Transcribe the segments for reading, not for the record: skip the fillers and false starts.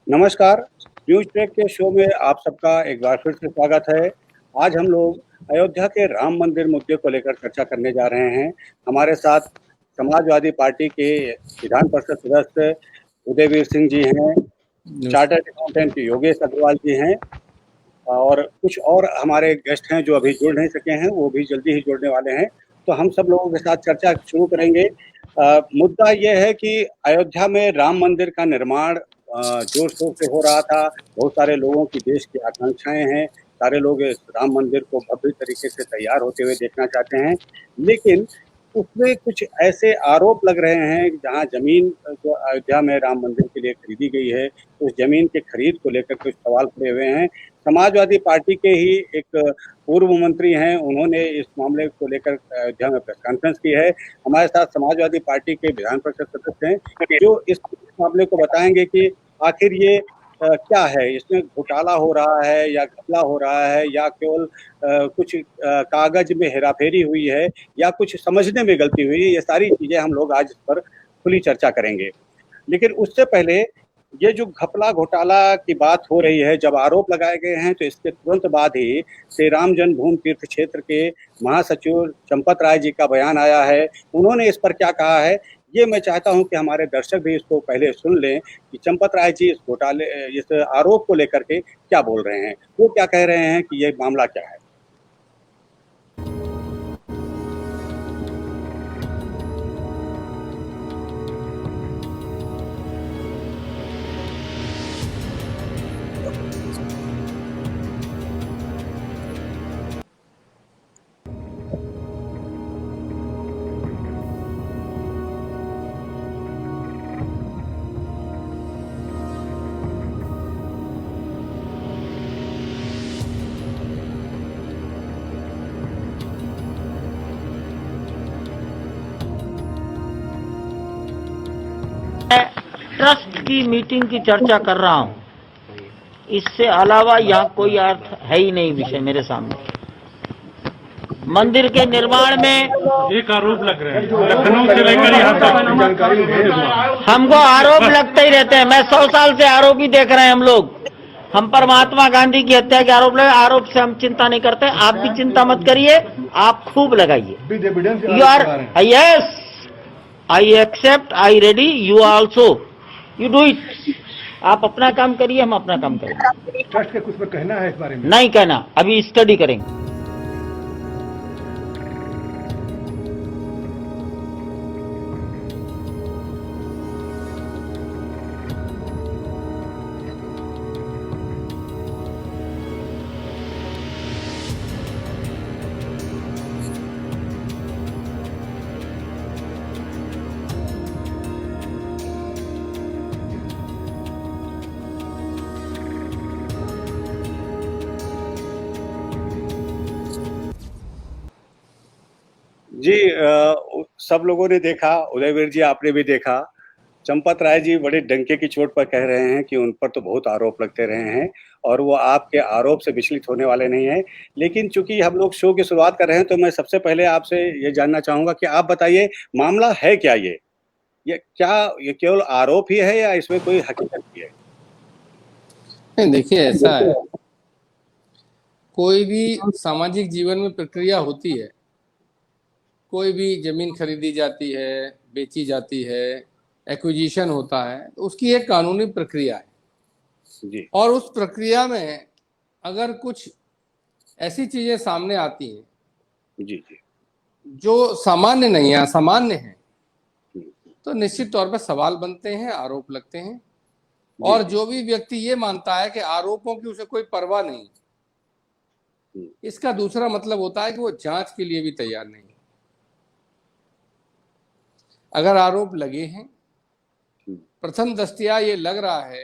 नमस्कार, news track के show में आप सबका एक बार फिर से स्वागत है। आज हम लोग अयोध्या के राम मंदिर मुद्दे को लेकर चर्चा करने जा रहे हैं। हमारे साथ समाजवादी पार्टी के विधान परिषद सदस्य उदयवीर सिंह जी हैं, चार्टर्ड अकाउंटेंट योगेश अग्रवाल जी हैं और कुछ और हमारे गेस्ट हैं जो अभी जुड़ नहीं सके हैं, वो भी जल्दी ही जुड़ने वाले हैं। तो हम सब लोगों के साथ चर्चा शुरू करेंगे। मुद्दा ये है कि अयोध्या में राम मंदिर का निर्माण जोर-शोर से हो रहा था। बहुत सारे लोगों की देश की आकांक्षाएँ हैं। सारे लोग इस राम मंदिर को भव्य तरीके से तैयार होते हुए देखना चाहते हैं। लेकिन उसमें कुछ ऐसे आरोप लग रहे हैं कि जहाँ ज़मीन जो अयोध्या में राम मंदिर के लिए खरीदी गई है, उस ज़मीन के खरीद को लेकर कुछ सवाल खड़े हुए हैं। समाजवादी पार्टी के ही एक पूर्व मंत्री हैं, उन्होंने इस मामले को लेकर अयोध्या में प्रेस कॉन्फ्रेंस की है। हमारे साथ समाजवादी पार्टी के विधान परिषद सदस्य हैं, जो इस मामले को बताएँगे कि आखिर ये क्या है? इसमें घोटाला हो रहा है या घपला हो रहा है या केवल कुछ कागज़ में हेराफेरी हुई है या कुछ समझने में गलती हुई है? ये सारी चीज़ें हम लोग आज इस पर खुली चर्चा करेंगे। लेकिन उससे पहले ये जो घपला घोटाला की बात हो रही है, जब आरोप लगाए गए हैं, तो इसके तुरंत बाद ही श्री राम जन्मभूमि तीर्थ क्षेत्र के महासचिव चंपत राय जी का बयान आया है। उन्होंने इस पर क्या कहा है, ये मैं चाहता हूँ कि हमारे दर्शक भी इसको पहले सुन लें कि चंपत राय जी इस आरोप को लेकर के क्या बोल रहे हैं। वो क्या कह रहे हैं कि ये मामला क्या है? ट्रस्ट की मीटिंग की चर्चा कर रहा हूं, इससे अलावा यहाँ कोई अर्थ है ही नहीं विषय मेरे सामने। मंदिर के निर्माण में एक आरोप लग रहे हैं लखनऊ से लेकर यहाँ तक हमको आरोप लगते ही रहते हैं। मैं 100 साल से आरोप ही देख रहे हैं हम लोग। हम पर महात्मा गांधी की हत्या के आरोप लगे, आरोप से हम चिंता नहीं करते। आप भी चिंता मत करिए, आप खूब लगाइए। You are yes, I accept, I ready, you also, you do it. आप अपना काम करिए, हम अपना काम करेंगे। ट्रस्ट के कुछ पर कहना है इस बारे में? नहीं कहना, अभी स्टडी करेंगे। जी सब लोगों ने देखा, उदयवीर जी आपने भी देखा, चंपत राय जी बड़े डंके की चोट पर कह रहे हैं कि उन पर तो बहुत आरोप लगते रहे हैं और वो आपके आरोप से विचलित होने वाले नहीं हैं। लेकिन चूँकि हम लोग शो की शुरुआत कर रहे हैं, तो मैं सबसे पहले आपसे ये जानना चाहूँगा कि आप बताइए मामला है क्या ये? ये केवल आरोप ही है या इसमें कोई हकीकत भी है? नहीं, देखिए ऐसा है, कोई भी सामाजिक जीवन में प्रक्रिया होती है। कोई भी जमीन खरीदी जाती है, बेची जाती है, एक्विजिशन होता है, तो उसकी एक कानूनी प्रक्रिया है। जी। और उस प्रक्रिया में अगर कुछ ऐसी चीजें सामने आती हैं जी, जी। जो सामान्य नहीं है, असामान्य है, तो निश्चित तौर पर सवाल बनते हैं, आरोप लगते हैं। और जो भी व्यक्ति ये मानता है कि आरोपों की उसे कोई परवाह नहीं, इसका दूसरा मतलब होता है कि वो जांच के लिए भी तैयार नहीं। अगर आरोप लगे हैं, प्रथम दृष्टया ये लग रहा है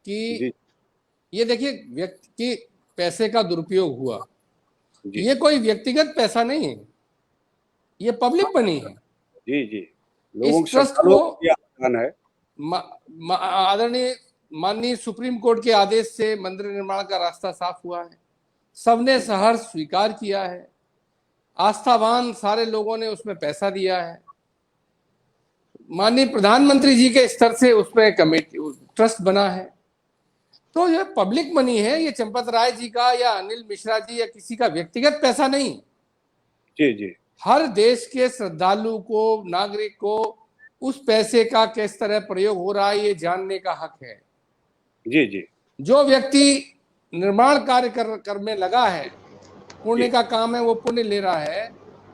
कि ये देखिए व्यक्ति के पैसे का दुरुपयोग हुआ। ये कोई व्यक्तिगत पैसा नहीं है, ये पब्लिक मनी है। जी, जी। इस ट्रस्ट को आदरणीय माननीय सुप्रीम कोर्ट के आदेश से मंदिर निर्माण का रास्ता साफ हुआ है। सबने सहर्ष स्वीकार किया है। आस्थावान सारे लोगों ने उसमें पैसा दिया है। माननीय प्रधानमंत्री जी के स्तर से उसमें कमेटी ट्रस्ट बना है। तो ये पब्लिक मनी है, ये चंपत राय जी का या अनिल मिश्रा जी या किसी का व्यक्तिगत पैसा नहीं। जी जी हर देश के श्रद्धालु को, नागरिक को उस पैसे का किस तरह प्रयोग हो रहा है ये जानने का हक है। जी जी जो व्यक्ति निर्माण कार्य कर में लगा है, पुण्य का काम है, वो पुण्य ले रहा है,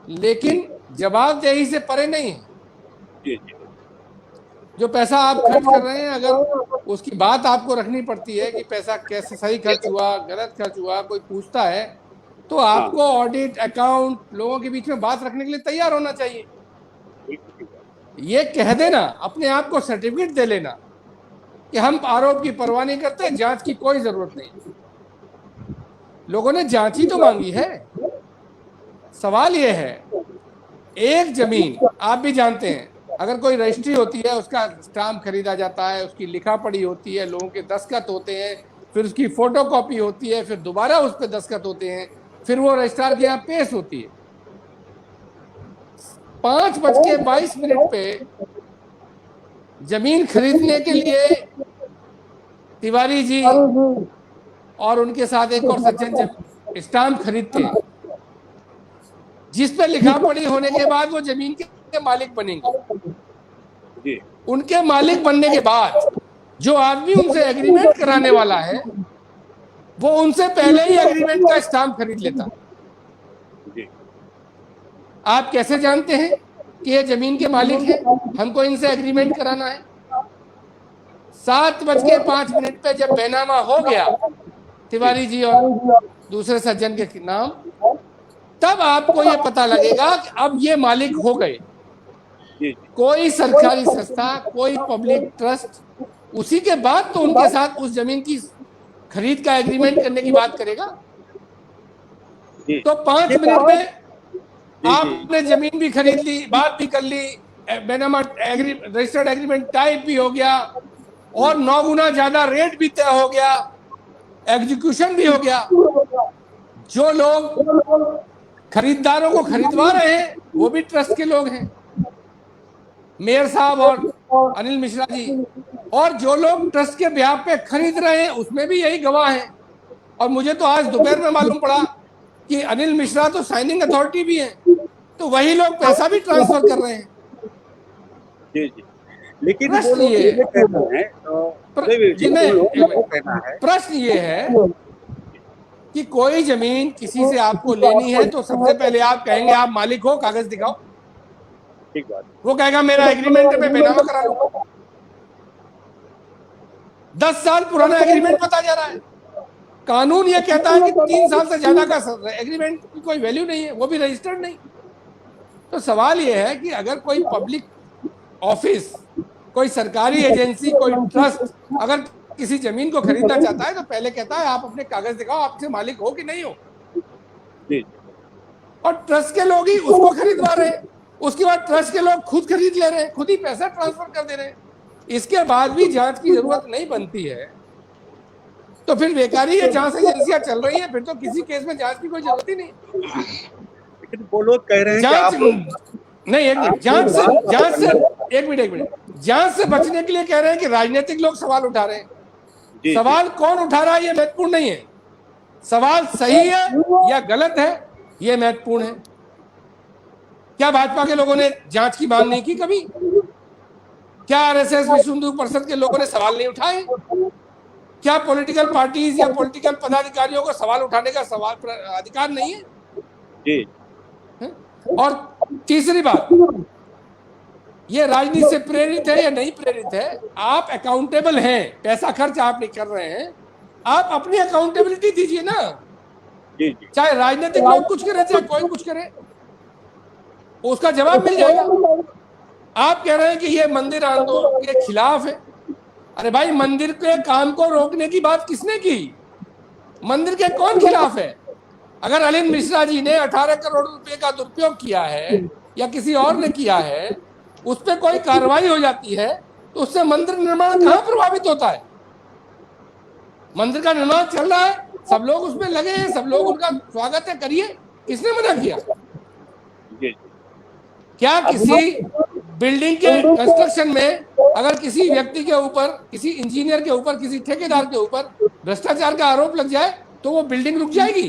लेकिन जवाबदेही से परे नहीं है। जी जी जो पैसा आप खर्च कर रहे हैं, अगर उसकी बात आपको रखनी पड़ती है कि पैसा कैसे सही खर्च हुआ, गलत खर्च हुआ, कोई पूछता है, तो आपको ऑडिट, अकाउंट, लोगों के बीच में बात रखने के लिए तैयार होना चाहिए। ये कह देना, अपने आप को सर्टिफिकेट दे लेना कि हम आरोप की परवाह नहीं करते, जांच की कोई जरूरत नहीं। लोगों ने जांच ही तो मांगी है। सवाल ये है, एक जमीन आप भी जानते हैं, अगर कोई रजिस्ट्री होती है, उसका स्टाम्प खरीदा जाता है, उसकी लिखा पढ़ी होती है, लोगों के दस्तखत होते हैं, फिर उसकी फोटोकॉपी होती है, फिर दोबारा उस पर दस्तखत होते हैं, फिर वो रजिस्ट्रार के यहाँ पेश होती है। 5:22 पे जमीन खरीदने के लिए तिवारी जी और उनके साथ एक और सज्जन जब स्टाम्प खरीदते हैं, जिस पे लिखा पढ़ी होने के बाद वो जमीन के मालिक बनेंगे। उनके मालिक बनने के बाद जो आदमी उनसे एग्रीमेंट कराने वाला है, वो उनसे पहले ही एग्रीमेंट का स्टाम्प खरीद लेता। आप कैसे जानते हैं कि ये जमीन के मालिक हैं? हमको इनसे एग्रीमेंट कराना है। 7:05 पे जब बैनामा हो गया तिवारी जी और दूसरे सज्जन के नाम, तब आपको ये पता लगेगा कि अब ये मालिक हो गए। कोई सरकारी संस्था, कोई पब्लिक ट्रस्ट उसी के बाद तो उनके साथ उस जमीन की खरीद का एग्रीमेंट करने की बात करेगा। तो 5 मिनट में आपने जमीन भी खरीद ली, बात भी कर ली, बैनामा रजिस्टर्ड एग्रीमेंट टाइप भी हो गया और 9 गुना ज्यादा रेट भी तय हो गया, एग्जीक्यूशन भी हो गया। जो लोग खरीदारों को खरीदवा रहे हैं वो भी ट्रस्ट के लोग हैं, मेयर साहब और अनिल मिश्रा जी, और जो लोग ट्रस्ट के ब्याह पे खरीद रहे हैं उसमें भी यही गवाह हैं। और मुझे तो आज दोपहर में मालूम पड़ा कि अनिल मिश्रा तो साइनिंग अथॉरिटी भी है, तो वही लोग पैसा भी ट्रांसफर कर रहे हैं। जी जी लेकिन प्रश्न ये है कि कोई जमीन किसी से आपको लेनी है तो सबसे पहले आप कहेंगे आप मालिक हो, कागज दिखाओ। ठीक बात। वो कहेगा मेरा एग्रीमेंट में बैनामा करा लो। 10 साल पुराना एग्रीमेंट बता जा रहा है। कानून ये कहता है कि 3 साल से ज्यादा का एग्रीमेंट की कोई वैल्यू नहीं है, वो भी रजिस्टर्ड नहीं। तो सवाल ये है कि अगर कोई पब्लिक ऑफिस, कोई सरकारी एजेंसी, कोई ट्रस्ट अगर किसी जमीन को खरीदना चाहता है तो पहले कहता है आप अपने कागज दिखाओ, आपसे मालिक हो कि नहीं हो। और ट्रस्ट के लोग ही उसको खरीदवा रहे हैं, उसके बाद ट्रस्ट के लोग खुद खरीद ले रहे हैं, खुद ही पैसा ट्रांसफर कर दे रहे हैं। इसके बाद भी जांच की जरूरत नहीं बनती है तो फिर बेकारी ये जांच एजेंसियां चल रही है, फिर तो किसी केस में जांच की कोई जरूरत ही नहीं। लेकिन वो लोग कह रहे हैं जांच कि नहीं, एक मिनट, एक मिनट, जांच से बचने के लिए कह रहे हैं कि राजनीतिक लोग सवाल उठा रहे हैं। सवाल कौन उठा रहा है ये महत्वपूर्ण नहीं है, सवाल सही है या गलत है ये महत्वपूर्ण है। क्या भाजपा के लोगों ने जांच की मांग नहीं की कभी? क्या आरएसएस, विश्व हिंदू परिषद के लोगों ने सवाल नहीं उठाए? क्या पॉलिटिकल पार्टीज या पॉलिटिकल पदाधिकारियों को सवाल उठाने का अधिकार नहीं है? जी। और तीसरी बात, ये राजनीति से प्रेरित है या नहीं प्रेरित है? आप अकाउंटेबल हैं, पैसा खर्च आप नहीं कर रहे हैं, आप अपनी अकाउंटेबिलिटी दीजिए ना। चाहे राजनीतिक लोग कुछ करें चाहे कोई कुछ करे, उसका जवाब मिल जाएगा। आप कह रहे हैं कि ये मंदिर आंदोलन के खिलाफ है। अरे भाई, मंदिर के काम को रोकने की बात किसने की? मंदिर के कौन खिलाफ है? अगर अनिल मिश्रा जी ने 18 करोड़ रुपए का दुरुपयोग किया है या किसी और ने किया है, उस पर कोई कार्रवाई हो जाती है तो उससे मंदिर निर्माण कहां प्रभावित होता है? मंदिर का निर्माण चल रहा है, सब लोग उसमें लगे हैं, सब लोग उनका स्वागत है, करिए, किसने मना किया? क्या किसी बिल्डिंग के कंस्ट्रक्शन में अगर किसी व्यक्ति के ऊपर, किसी इंजीनियर के ऊपर, किसी ठेकेदार के ऊपर भ्रष्टाचार का आरोप लग जाए तो वो बिल्डिंग रुक जाएगी।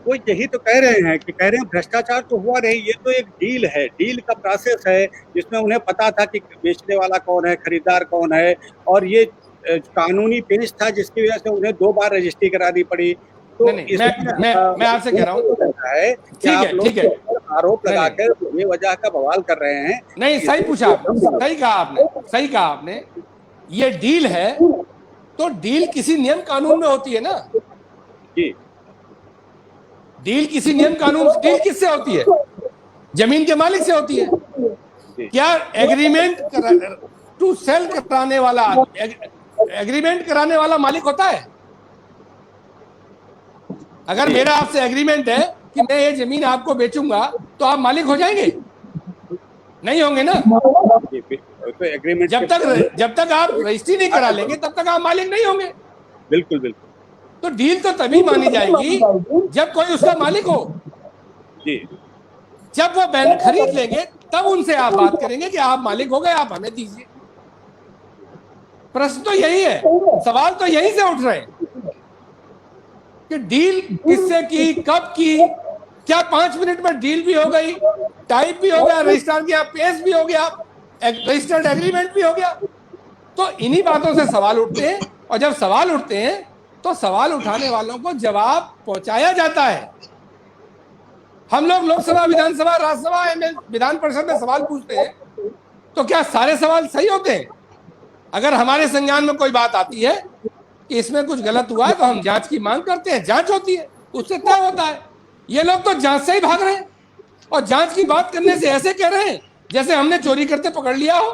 वो यही तो कह रहे हैं कि कह रहे हैं भ्रष्टाचार तो हुआ नहीं, ये तो एक डील है, डील का प्रोसेस है जिसमें उन्हें पता था कि बेचने वाला कौन है, खरीदार कौन है, और ये कानूनी पेश था जिसकी वजह से उन्हें 2 बार रजिस्ट्री करानी पड़ी। तो नहीं, मैं आपसे कह रहा हूँ है कि आप लोग आरोप लगाकर बेवजह का बवाल कर रहे हैं। नहीं, सही पूछा आपने, सही कहा आपने, सही कहा आपने। ये डील है तो डील किसी नियम कानून में होती है ना जी। डील किसी नियम कानून, डील किससे होती है? जमीन के मालिक से होती है। क्या एग्रीमेंट टू सेल कराने वाला, एग्रीमेंट कराने वाला मालिक होता है? अगर मेरा आपसे एग्रीमेंट है कि मैं ये जमीन आपको बेचूंगा तो आप मालिक हो जाएंगे? नहीं होंगे ना। तो एग्रीमेंट जब तक आप रजिस्ट्री नहीं करा लेंगे तब तक आप मालिक नहीं होंगे। बिल्कुल बिल्कुल। तो डील तो तभी मानी जाएगी जब कोई उसका मालिक हो जी। जब वो बैन खरीद लेंगे तब उनसे आप बात करेंगे कि आप मालिक हो गए, आप हमें दीजिए। प्रश्न तो यही है, सवाल तो यहीं से उठ रहे हैं कि डील किससे की, कब की, क्या 5 मिनट में डील भी हो गई, टाइप भी हो गया, रजिस्टर किया, पेश भी हो गया, रजिस्टर्ड एग्रीमेंट भी हो गया। तो इन्हीं बातों से सवाल उठते हैं, और जब सवाल उठते हैं तो सवाल उठाने वालों को जवाब पहुंचाया जाता है। हम लोग लोकसभा, विधानसभा, राज्यसभा, विधान परिषद में सवाल पूछते हैं तो क्या सारे सवाल सही होते हैं? अगर हमारे संज्ञान में कोई बात आती है कि इसमें कुछ गलत हुआ है तो हम जांच की मांग करते हैं, जांच होती है, उससे तय होता है। ये लोग तो जांच से ही भाग रहे हैं, और जांच की बात करने से ऐसे कह रहे हैं जैसे हमने चोरी करते पकड़ लिया हो।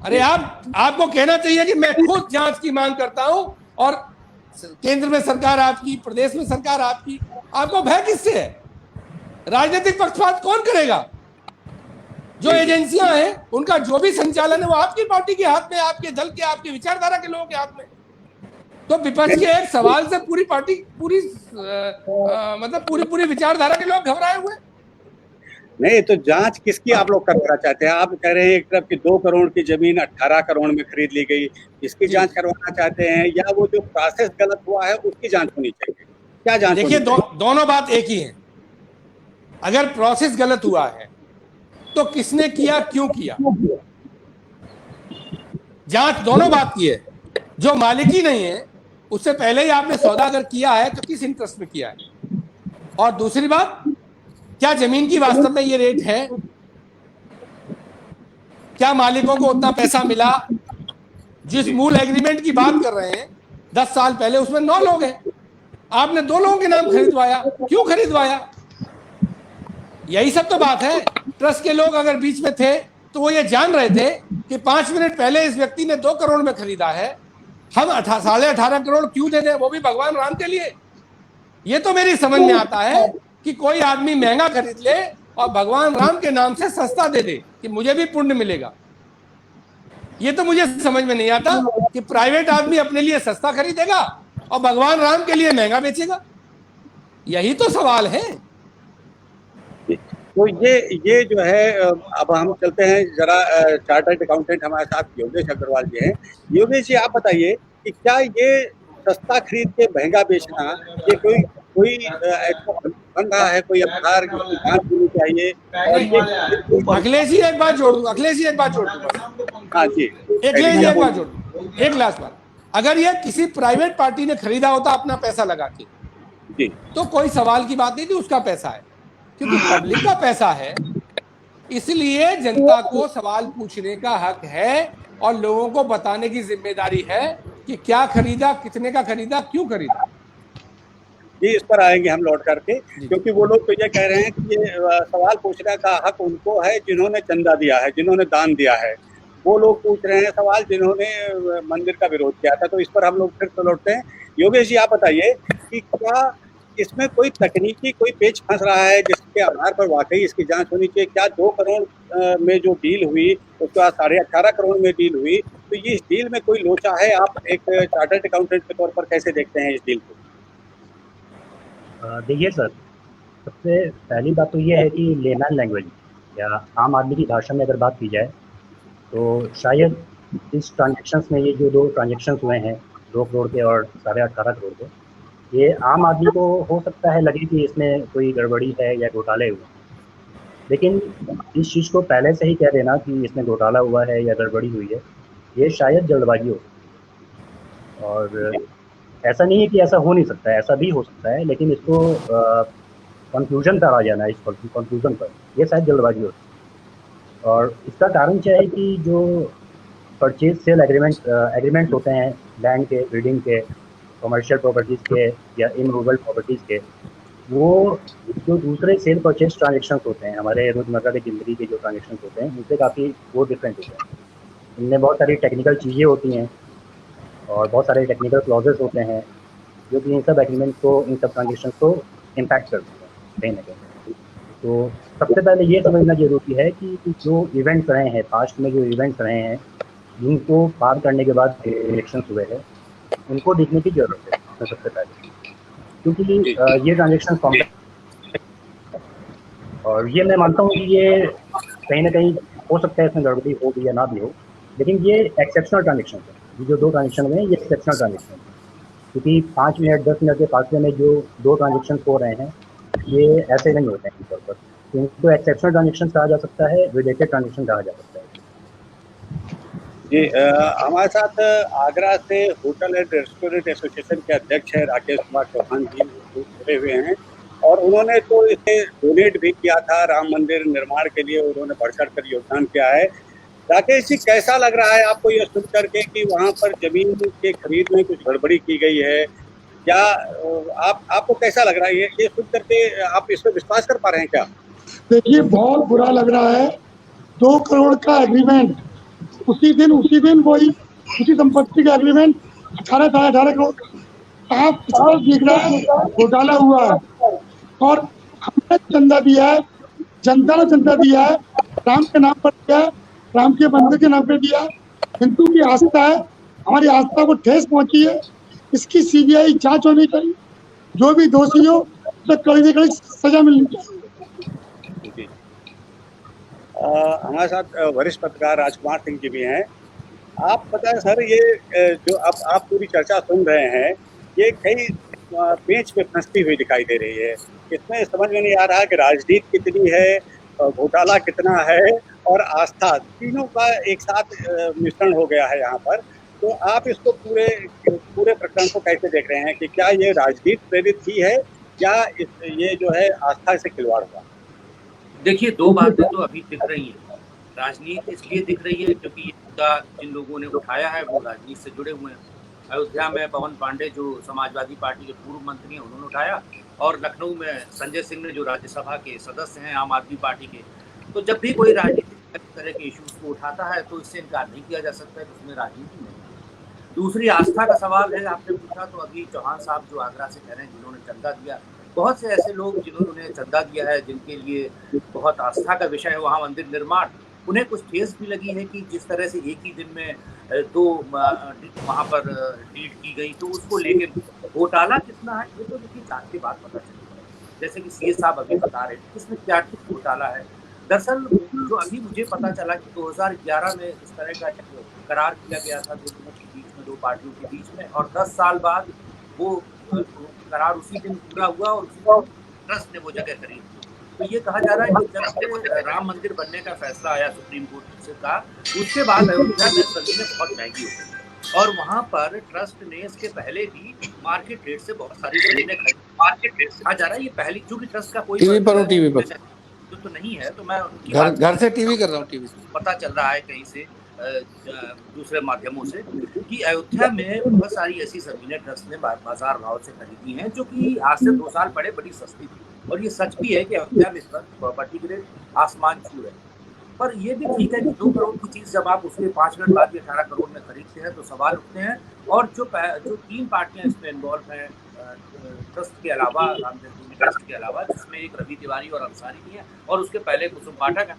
अरे आपको कहना चाहिए कि मैं खुद जांच की मांग करता हूं, और केंद्र में सरकार आपकी, प्रदेश में सरकार आपकी, आपको भय किससे है? राजनीतिक पक्षपात कौन करेगा? जो एजेंसियां हैं उनका जो भी संचालन है वो आपकी पार्टी के हाथ में, आपके दल के, आपकी विचारधारा के लोगों के हाथ में। तो विपक्ष के एक सवाल से पूरी पार्टी, मतलब पूरी विचारधारा के लोग घबराए हुए। नहीं, तो जांच किसकी आप लोग करवाना चाहते हैं? आप कह रहे हैं एक तरफ की 2 करोड़ की जमीन 18 करोड़ में खरीद ली गई, इसकी जांच करवाना चाहते हैं, या वो जो प्रोसेस गलत हुआ है उसकी जांच होनी चाहिए? क्या जांच? देखिए, दोनों बात एक ही है। अगर प्रोसेस गलत हुआ है तो किसने किया, क्यों किया, जांच दोनों बात की है। जो मालिकी नहीं है उससे पहले ही आपने सौदा अगर किया है तो किस इंटरेस्ट में किया है, और दूसरी बात, क्या जमीन की वास्तव में ये रेट है, क्या मालिकों को उतना पैसा मिला? जिस मूल एग्रीमेंट की बात कर रहे हैं 10 साल पहले, उसमें 9 लोग हैं, आपने 2 लोगों के नाम खरीदवाया, क्यों खरीदवाया? यही सब तो बात है। ट्रस्ट के लोग अगर बीच में थे तो वो ये जान रहे थे कि 5 मिनट पहले इस व्यक्ति ने 2 करोड़ में खरीदा है, हम 18.5 करोड़ क्यों दे दें, वो भी भगवान राम के लिए? ये तो मेरी समझ में आता है कि कोई आदमी महंगा खरीद ले और भगवान राम के नाम से सस्ता दे दे कि मुझे भी पुण्य मिलेगा। ये तो मुझे समझ में नहीं आता कि प्राइवेट आदमी अपने लिए सस्ता खरीदेगा और भगवान राम के लिए महंगा बेचेगा। यही तो सवाल है। तो ये जो है, अब हम चलते हैं जरा, चार्टर्ड अकाउंटेंट हमारे साथ योगेश अग्रवाल जी हैं। योगेश जी, आप बताइए कि क्या ये सस्ता खरीद के महंगा बेचना, ये कोई ऐसा बन रहा है, कोई अवतार जांच होनी चाहिए? अखिलेश जी एक बात जोड़ दूं, अखिलेश जी एक बात जोड़ दूं। हाँ जी, अखिलेश जी एक बात जोड़ दूं, एक लास्ट बात। अगर ये किसी प्राइवेट पार्टी ने खरीदा होता अपना पैसा लगा के जी, तो कोई सवाल की बात नहीं थी, उसका पैसा है। क्योंकि पब्लिक का पैसा है, इसलिए जनता को सवाल पूछने का हक है और लोगों को बताने की जिम्मेदारी है कि क्या खरीदा, कितने का खरीदा, क्यों खरीदा। जी, इस पर आएंगे हम लौट करके, क्योंकि वो लोग तो ये कह रहे हैं कि ये सवाल पूछने का हक उनको है जिन्होंने चंदा दिया है, जिन्होंने दान दिया है। वो लोग पूछ रहे हैं सवाल जिन्होंने मंदिर का विरोध किया था। तो इस पर हम लोग फिर से लौटते हैं। योगेश जी, आप बताइए कि क्या इसमें कोई तकनीकी कोई पेच फंस रहा है जिसके आधार पर वाकई इसकी जांच होनी चाहिए? क्या 2 करोड़ में जो डील हुई, उसके बाद 18.5 करोड़ में डील हुई, तो ये इस डील में कोई लोचा है? आप एक चार्टर्ड अकाउंटेंट के तौर पर कैसे देखते हैं इस डील को? देखिए सर, सबसे पहली बात तो ये है कि लेमैन लैंग्वेज, या आम आदमी की भाषा में अगर बात की जाए तो शायद इस ट्रांजेक्शन्स में, ये जो 2 ट्रांजेक्शन्स हुए हैं 2 करोड़ के और 18.5 करोड़ के, ये आम आदमी को हो सकता है लगे कि इसमें कोई गड़बड़ी है या घोटाले हुए, लेकिन इस चीज़ को पहले से ही कह देना कि इसमें घोटाला हुआ है या गड़बड़ी हुई है, ये शायद जल्दबाजी हो। और ऐसा नहीं है कि ऐसा हो नहीं सकता है, ऐसा भी हो सकता है, लेकिन इसको कंक्लूजन पर आ जाना, इस कंक्लूजन पर, ये शायद जल्दबाजी हो। और इसका कारण क्या है कि जो परचेज सेल एग्रीमेंट्स होते हैं लैंड के, बिल्डिंग के, कमर्शियल प्रॉपर्टीज़ के या इमूवेबल प्रॉपर्टीज़ के, वो जो दूसरे सेल परचेज ट्रांजेक्शन्स होते हैं, हमारे रोज़मर्रा की ज़िंदगी के जो ट्रांजेक्शन्स होते हैं, उनसे काफ़ी वो डिफरेंट होते हैं। इनमें बहुत सारी टेक्निकल चीज़ें होती हैं और बहुत सारे टेक्निकल क्लॉजेस होते हैं जो कि इन सब एग्रीमेंट को, इन सब ट्रांजेक्शन को इम्पैक्ट करते हैं कहीं ना कहीं। तो सबसे पहले ये समझना जरूरी है कि जो इवेंट्स रहे हैं, पास्ट में जो इवेंट्स रहे हैं, जिनको पार करने के बाद इलेक्शंस हुए हैं, उनको देखने की जरूरत है सबसे पहले, क्योंकि ये ट्रांजेक्शन कॉम्प्लेक्स, और ये मैं मानता हूँ कि ये कहीं ना कहीं हो सकता है इसमें गड़बड़ी हो भी या ना भी हो, लेकिन ये एक्सेप्शनल ट्रांजेक्शन है। ये जो 2 ट्रांजेक्शन हुए हैं ये एक्सेप्शनल ट्रांजेक्शन है, क्योंकि 5 मिनट 10 मिनट के फासले में जो 2 ट्रांजेक्शन हो रहे हैं ये ऐसे नहीं होते हैं तौर पर, तो इनको एक्सेप्शनल ट्रांजेक्शन कहा जा सकता है, रिलेटेड ट्रांजेक्शन कहा जा सकता है। जी, हमारे साथ आगरा से होटल एंड रेस्टोरेंट एसोसिएशन के अध्यक्ष है राकेश कुमार चौहान जी जुड़े हुए हैं, और उन्होंने तो इसे डोनेट भी किया था राम मंदिर निर्माण के लिए, उन्होंने बढ़ चढ़ कर योगदान किया है। राकेश जी, कैसा लग रहा है आपको ये सुन करके कि वहाँ पर जमीन के खरीद में कुछ गड़बड़ी की गई है, क्या आपको कैसा लग रहा है ये सुन करके? आप इस पर विश्वास कर पा रहे हैं क्या? देखिए, बहुत बुरा लग रहा है। 2 करोड़ का एग्रीमेंट, उसी दिन वही उसी संपत्ति का एग्रीमेंट 18 करोड़ का आप दिख रहा है, घोटाला हुआ है। और हमने चंदा दिया है, जनता ने चंदा दिया है, राम के नाम पर दिया है, राम के मंदिर के नाम पर दिया है। हिंदू की आस्था है, हमारी आस्था को ठेस पहुंची है, इसकी सीबीआई जांच होनी चाहिए, जो भी दोषी हो उसे कड़ी से कड़ी सजा मिलनी चाहिए। हमारे साथ वरिष्ठ पत्रकार राजकुमार सिंह जी भी हैं। आप बताएं सर, ये जो अब आप पूरी चर्चा सुन रहे हैं, ये कई पेच पे फंसती हुई दिखाई दे रही है। इसमें समझ में नहीं आ रहा कि राजनीति कितनी है, घोटाला कितना है और आस्था, तीनों का एक साथ मिश्रण हो गया है यहाँ पर। तो आप इसको पूरे प्रकरण को कैसे देख रहे हैं कि क्या ये राजनीति प्रेरित ही है या ये जो है आस्था से खिलवाड़ हुआ? देखिए, 2 बातें तो अभी दिख रही हैं। राजनीति इसलिए दिख रही है क्योंकि ये मुद्दा जिन लोगों ने उठाया है वो राजनीति से जुड़े हुए हैं। अयोध्या में पवन पांडे जो समाजवादी पार्टी के पूर्व मंत्री हैं उन्होंने उठाया, और लखनऊ में संजय सिंह ने जो राज्यसभा के सदस्य हैं आम आदमी पार्टी के। तो जब भी कोई राजनीति तरह के इश्यूज को उठाता है तो इससे इनकार नहीं किया जा सकता है कि उसमें राजनीति नहीं। दूसरी आस्था का सवाल है, आपने पूछा, तो अभी चौहान साहब जो आगरा से कह रहे हैं जिन्होंने चंदा दिया, बहुत से ऐसे लोग जिन्होंने चंदा दिया है जिनके लिए बहुत आस्था का विषय है वहाँ मंदिर निर्माण, उन्हें कुछ ठेस भी लगी है कि जिस तरह से एक ही दिन में 2 वहाँ पर डीड की गई, तो उसको लेके घोटाला कितना है ये तो देखिए जांच के बाद पता चलेगा। जैसे कि सीए साहब अभी बता रहे थे इसमें क्या घोटाला है। दरअसल जो अभी मुझे पता चला कि 2011 में इस तरह का करार किया गया था दोनों के बीच में, 2 पार्टियों के बीच में, और 10 साल बाद वो करार उसी दिन पूरा हुआ और उसी दिन ट्रस्ट ने वो जगह खरीदी। तो ये कहा जा रहा है कि जब से राम मंदिर बनने का फैसला आया सुप्रीम कोर्ट से का, उसके बाद अयोध्या में जमीनें बहुत महंगी हो गई, और वहाँ पर ट्रस्ट ने इसके पहले भी मार्केट रेट से बहुत सारी जमीनें खरीदी। मार्केट रेट कहा जा रहा है ये पहली, चूंकि ट्रस्ट का कोई टीवी पर तो नहीं है, तो मैं घर से टीवी कर रहा हूँ, टीवी पता चल रहा है कहीं से दूसरे माध्यमों से कि अयोध्या में बहुत सारी ऐसी जमीनें ट्रस्ट ने बाजार भाव से खरीदी हैं जो कि आज से 2 साल पहले बड़ी सस्ती थी। और ये सच भी है कि अयोध्या में इस वक्त प्रॉपर्टी के रेट आसमान छू रहे हैं। पर ये भी ठीक है कि 2 करोड़ की चीज़ जब आप उसके 5 मिनट बाद भी 18 करोड़ में खरीदते हैं तो सवाल उठते हैं। और जो 3 पार्टियां इसमें इन्वॉल्व हैं ट्रस्ट के अलावा, राम जन्मभूमि ट्रस्ट के अलावा, जिसमें एक रवि तिवारी और अंसारी भी है, और उसके पहले कुसुम पाठक है।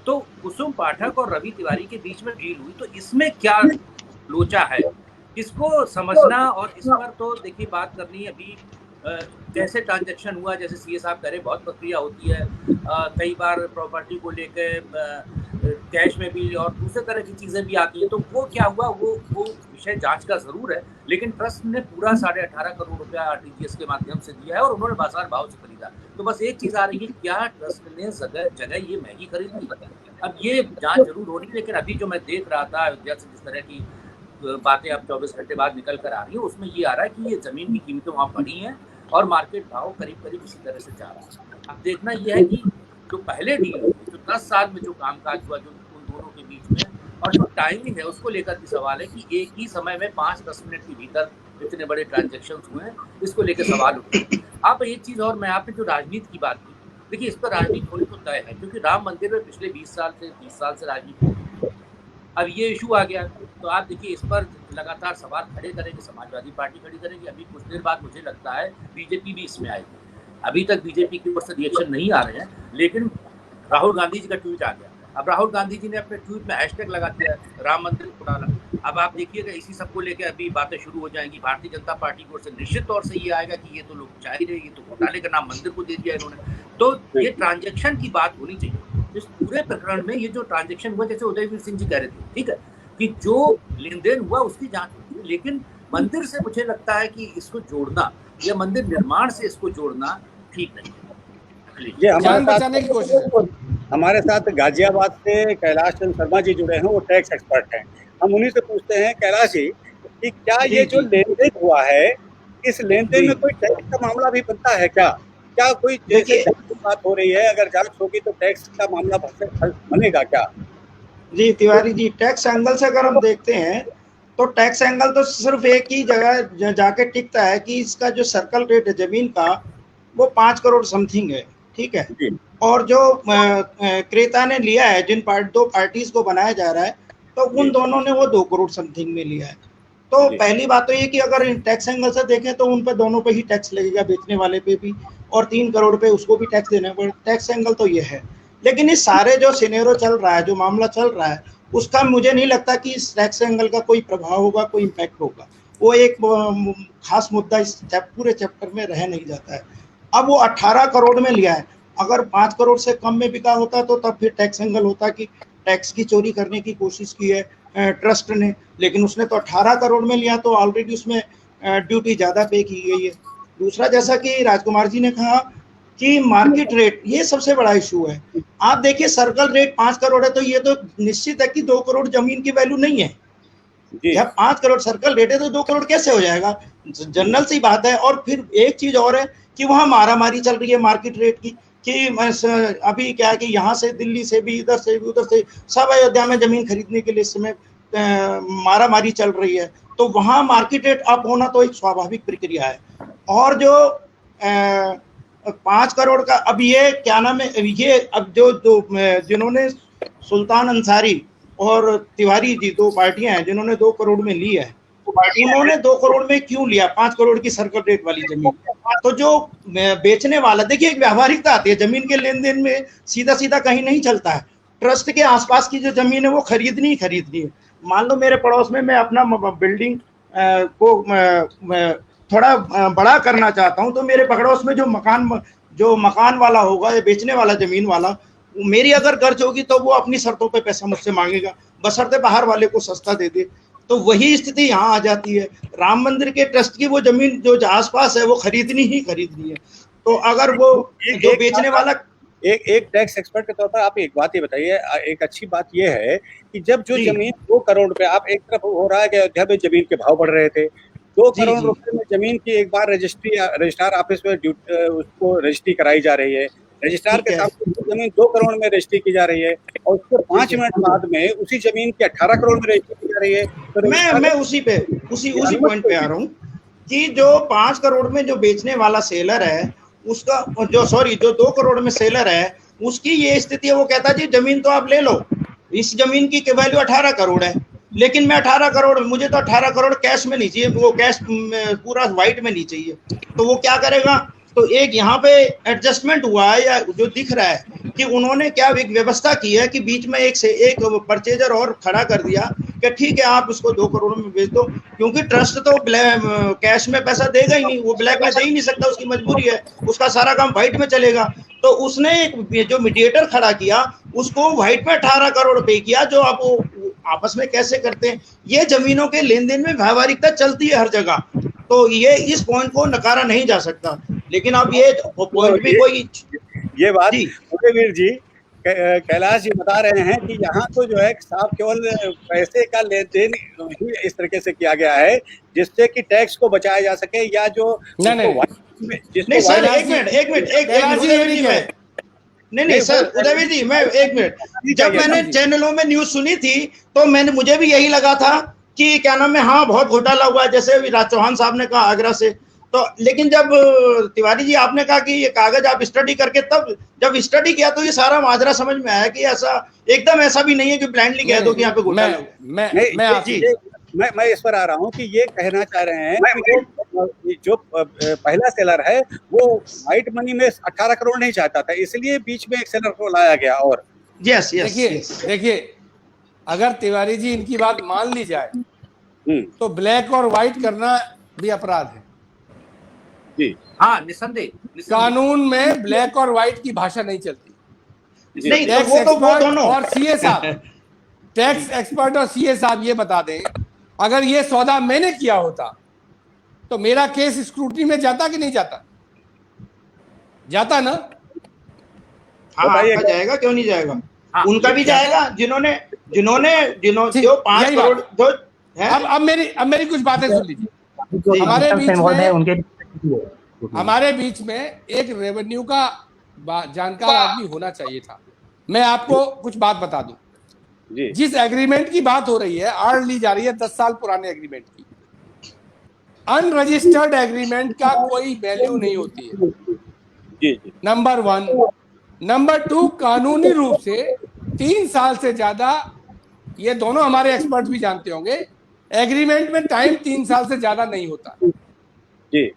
तो कुसुम पाठक और रवि तिवारी के बीच में डील हुई, तो इसमें क्या लोचा है इसको समझना, और इस पर तो देखिए बात करनी है। अभी कैसे ट्रांजैक्शन हुआ, जैसे सीए साहब कह रहे बहुत प्रक्रिया होती है, कई बार प्रॉपर्टी को लेकर कैश में भी और दूसरे तरह की चीज़ें भी आती हैं। तो वो क्या हुआ, वो विषय जांच का ज़रूर है, लेकिन ट्रस्ट ने पूरा 18.5 करोड़ रुपया आरटीजीएस के माध्यम से दिया है और उन्होंने बाजार भाव से खरीदा। तो बस एक चीज़ आ रही है, क्या ट्रस्ट ने जगह ये महंगी खरीद ली? अब ये जांच जरूर होनी, लेकिन अभी जो मैं देख रहा था अयोध्या से जिस तरह की बातें अब 24 घंटे बाद निकल कर आ रही है, उसमें ये आ रहा है कि ये ज़मीन की कीमतें वहाँ बढ़ी हैं और मार्केट भाव करीब करीब इसी तरह से जा रहा है। अब देखना यह है कि जो पहले डील हुई, जो 10 साल में जो कामकाज हुआ जो उन दोनों के बीच में, और जो टाइमिंग है उसको लेकर भी सवाल है कि एक ही समय में 5-10 मिनट के भीतर इतने बड़े ट्रांजेक्शन हुए हैं, इसको लेकर सवाल उठे। अब एक चीज़ और, मैं आपने जो राजनीति की बात की, देखिए इस पर राजनीति होनी तो तय है, क्योंकि राम मंदिर में पिछले 20 साल से 30 साल से राजनीति हो रही है। अब ये इशू आ गया तो आप देखिए इस पर लगातार सवाल खड़े करेंगे, समाजवादी पार्टी खड़ी करेगी, अभी कुछ देर बाद मुझे लगता है बीजेपी भी इसमें आएगी। अभी तक बीजेपी की ओर से रिएक्शन नहीं आ रहे हैं, लेकिन राहुल गांधी जी का ट्वीट आ गया। अब राहुल गांधी जी ने अपने ट्वीट में हैशटैग लगा दिया है राम मंदिर घोटाला। अब आप देखिएगा इसी सब को लेकर अभी बातें शुरू हो जाएंगी। भारतीय जनता पार्टी की ओर से निश्चित तौर से ये आएगा कि ये तो लोग चाह ही रहे, ये तो घोटाले का नाम मंदिर को दे दिया इन्होंने। तो ये ट्रांजेक्शन की बात होनी चाहिए इस पूरे प्रकरण में। ये जो ट्रांजेक्शन हुआ, जैसे उदयवीर सिंह जी कह रहे थे, ठीक है, कि जो लेन देन हुआ उसकी जांच होती है, लेकिन मंदिर से मुझे लगता है कि इसको जोड़ना या मंदिर निर्माण से इसको जोड़ना ठीक नहीं है। ये हमारे साथ गाजियाबाद से कैलाश चंद्र शर्मा जी जुड़े हैं, वो टैक्स एक्सपर्ट हैं। हम उन्हीं से पूछते हैं, कैलाश जी, कि क्या ये जो लेन देन हुआ है, इस लेन देन में कोई टैक्स का मामला भी बनता है क्या? क्या कोई जैसे बात हो रही है, अगर जांच होगी तो टैक्स का मामला बनेगा क्या? जी तिवारी जी, टैक्स एंगल से अगर हम देखते हैं तो टैक्स एंगल तो सिर्फ एक ही जगह जाके टिकता है कि इसका जो सर्कल रेट है जमीन का वो 5 करोड़ समथिंग है, ठीक है। और जो क्रेता ने लिया है, जिन दो पार्टीज को बनाया जा रहा है, तो उन दोनों ने वो 2 करोड़ समथिंग में लिया है। तो पहली बात तो ये कि अगर टैक्स एंगल से देखें तो उन पे दोनों पे ही टैक्स लगेगा, बेचने वाले पे भी, और 3 करोड़ पे उसको भी टैक्स देना पड़ेगा। टैक्स एंगल तो ये है, लेकिन इस सारे जो सिनेरियो चल रहा है, जो मामला चल रहा है, उसका मुझे नहीं लगता कि इस टैक्स एंगल का कोई प्रभाव होगा, कोई इम्पैक्ट होगा। वो एक खास मुद्दा इस पूरे चैप्टर में रह नहीं जाता है। अब वो 18 करोड़ में लिया है, अगर 5 करोड़ से कम में बिका होता तो तब फिर टैक्स एंगल होता कि टैक्स की चोरी करने की कोशिश की है ट्रस्ट ने, लेकिन उसने तो 18 करोड़ में लिया, तो ऑलरेडी उसमें ड्यूटी ज़्यादा पे की गई है। दूसरा, जैसा कि राजकुमार जी ने कहा कि मार्केट रेट, ये सबसे बड़ा इशू है। आप देखिए सर्कल रेट 5 करोड़ है, तो ये तो निश्चित है कि 2 करोड़ जमीन की वैल्यू नहीं है। जब 5 करोड़ सर्कल रेट है तो 2 करोड़ कैसे हो जाएगा? जनरल सी बात है। और फिर एक चीज और है कि वहाँ मारामारी चल रही है मार्केट रेट की, कि अभी क्या है कि यहाँ से दिल्ली से भी, इधर से भी, उधर से सब अयोध्या में जमीन खरीदने के लिए इस समय मारामारी चल रही है। तो वहाँ मार्केट रेट अप होना तो एक स्वाभाविक प्रक्रिया है। और जो 5 करोड़ का, अब ये क्या नाम है, ये अब जो जिन्होंने सुल्तान अंसारी और तिवारी जी, 2 पार्टियां हैं जिन्होंने 2 करोड़ में ली है, उन्होंने 2 करोड़ में क्यों लिया 5 करोड़ की सर्कल रेट वाली जमीन? तो जो बेचने वाला, देखिए एक व्यावहारिकता आती है, जमीन के लेन देन में सीधा सीधा कहीं नहीं चलता है। ट्रस्ट के आसपास की जो जमीन है वो खरीदनी है। मान लो मेरे पड़ोस में मैं अपना बिल्डिंग को थोड़ा बड़ा करना चाहता हूं, तो मेरे पड़ोस में जो मकान वाला होगा या बेचने वाला जमीन वाला, मेरी अगर गर्ज होगी तो वो अपनी शर्तों पे पैसा मुझसे मांगेगा, बशर्ते बाहर वाले को सस्ता दे दे। तो वही स्थिति यहाँ आ जाती है। राम मंदिर के ट्रस्ट की वो जमीन जो आसपास है वो खरीदनी है। तो अगर वो जो बेचने वाला, एक टैक्स एक्सपर्ट के तौर पर आप एक बात ये बताइए, एक अच्छी बात ये है कि जब जो जमीन 2 करोड़ पे, आप एक तरफ हो रहा है कि अयोध्या में जमीन के भाव बढ़ रहे थे, 2 करोड़ रुपए में जमीन की एक बार रजिस्ट्रार ऑफिस में उसको रजिस्ट्री कराई जा रही है, रजिस्ट्रार के सामने जमीन 2 करोड़ में रजिस्ट्री की जा रही है, और उसके 5 मिनट बाद में उसी जमीन की 18 करोड़ में रजिस्ट्री की जा रही है। तो मैं उसी पॉइंट पे आ रहा हूँ कि जो 5 करोड़ में जो बेचने वाला सेलर है, उसका जो 2 करोड़ में सेलर है, उसकी ये स्थिति है, वो कहता है जी जमीन तो आप ले लो, इस जमीन की वैल्यू 18 करोड़ है, लेकिन मैं 18 करोड़, मुझे तो 18 करोड़ कैश में नहीं चाहिए, वो कैश पूरा व्हाइट में नहीं चाहिए। तो वो क्या करेगा? तो एक यहाँ पे एडजस्टमेंट हुआ है, या जो दिख रहा है कि उन्होंने क्या एक व्यवस्था की है कि बीच में एक परचेजर और खड़ा कर दिया कि ठीक है आप उसको 2 करोड़ में बेच दो, क्योंकि ट्रस्ट तो कैश में पैसा देगा ही नहीं, वो ब्लैक में दे ही नहीं सकता, उसकी मजबूरी है, उसका सारा काम व्हाइट में चलेगा। तो उसने एक जो मीडिएटर खड़ा किया उसको व्हाइट में 18 करोड़ पे किया, जो आप वो आपस में कैसे करते हैं। ये जमीनों के लेन देन में व्यावहारिकता चलती है हर जगह, तो ये इस पॉइंट को नकारा नहीं जा सकता। लेकिन अब ये पॉइंट भी कोई ये बात उदयवीर जी कैलाश जी बता रहे हैं कि यहाँ तो जो है साफ केवल पैसे का लेन देन ही इस तरीके से किया गया है जिससे कि टैक्स को बचाया जा सके, या जो नहीं सर एक मिनट नहीं सर उदयवीर जी मैं एक मिनट, जब मैंने चैनलों में न्यूज सुनी थी तो मुझे भी यही लगा था कि क्या नाम है, हाँ बहुत घोटाला हुआ है, जैसे राज चौहान साहब ने कहा आगरा से। तो लेकिन जब तिवारी जी आपने कहा कि ये कागज आप स्टडी करके, तब जब स्टडी किया तो ये सारा माजरा समझ में आया कि ऐसा एकदम ऐसा भी नहीं है कि ब्लाइंडली कह दो कि यहाँ पे घोटाला। मैं इस पर आ रहा हूँ कि ये कहना चाह रहे हैं कि जो पहला सेलर है वो व्हाइट मनी में 18 करोड़ नहीं चाहता था, इसलिए बीच में एक सेलर को लाया गया। और यस देखिए अगर तिवारी जी इनकी बात मान ली जाए तो ब्लैक और व्हाइट करना भी अपराध है जी। हाँ निसंदेह कानून में ब्लैक और व्हाइट की भाषा नहीं चलती। नहीं टैक्स एक्सपर्ट और सीए साहब, टैक्स एक्सपर्ट और सीए साहब ये बता दें, अगर ये सौदा मैंने किया होता तो मेरा केस स्क्रूटनी में जाता कि नहीं जाता? जाता ना? हाँ जाएगा, क्यों नहीं जाएगा? हाँ, उनका भी जाएगा जिन्होंने जो 5 करोड़ जो है। अब मेरी कुछ बातें सुन लीजिए। हमारे बीच में एक रेवेन्यू का जानकार आदमी होना चाहिए था। मैं आपको कुछ बात बता दूं, जिस एग्रीमेंट की बात हो रही है, आड़ ली जा रही है 10 साल पुराने एग्रीमेंट की। अनरजिस्टर्ड एग्रीमेंट का कोई वैल्यू नहीं होती है, नंबर 1। नंबर 2, कानूनी रूप से 3 साल से ज्यादा, ये दोनों हमारे एक्सपर्ट भी जानते होंगे, एग्रीमेंट में टाइम 3 साल से ज्यादा नहीं होता जी।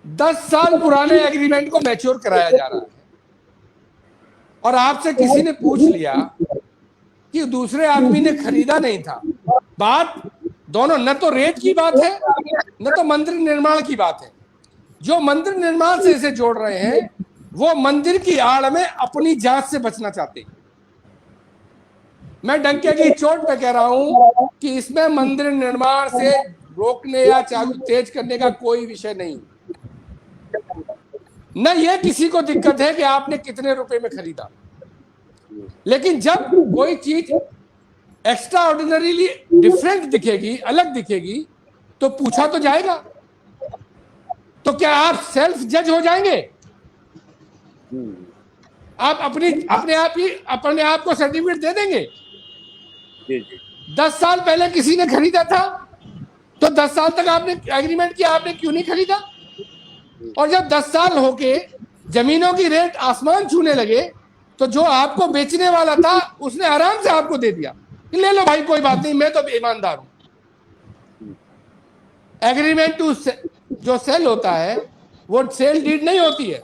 10 साल पुराने एग्रीमेंट को मैच्योर कराया जा रहा है। और आपसे किसी ने पूछ लिया कि दूसरे आदमी ने खरीदा नहीं था। बात दोनों, न तो रेट की बात है न तो मंदिर निर्माण की बात है। जो मंदिर निर्माण से इसे जोड़ रहे हैं वो मंदिर की आड़ में अपनी जांच से बचना चाहते हैं। मैं डंके की चोट पे कह रहा हूं कि इसमें मंदिर निर्माण से रोकने या तेज करने का कोई विषय नहीं। न ये किसी को दिक्कत है कि आपने कितने रुपए में खरीदा, लेकिन जब कोई चीज एक्स्ट्रा ऑर्डिनरीली डिफरेंट दिखेगी, अलग दिखेगी, तो पूछा तो जाएगा। तो क्या आप सेल्फ जज हो जाएंगे? आप अपने आप को सर्टिफिकेट दे देंगे? 10 साल पहले किसी ने खरीदा था तो 10 साल तक आपने एग्रीमेंट किया, आपने क्यों नहीं खरीदा? और जब 10 साल होके जमीनों की रेट आसमान छूने लगे तो जो आपको बेचने वाला था उसने आराम से आपको दे दिया कि ले लो भाई, कोई बात नहीं, मैं तो ईमानदार हूं। एग्रीमेंट टू जो सेल होता है वो सेल डीड नहीं होती है,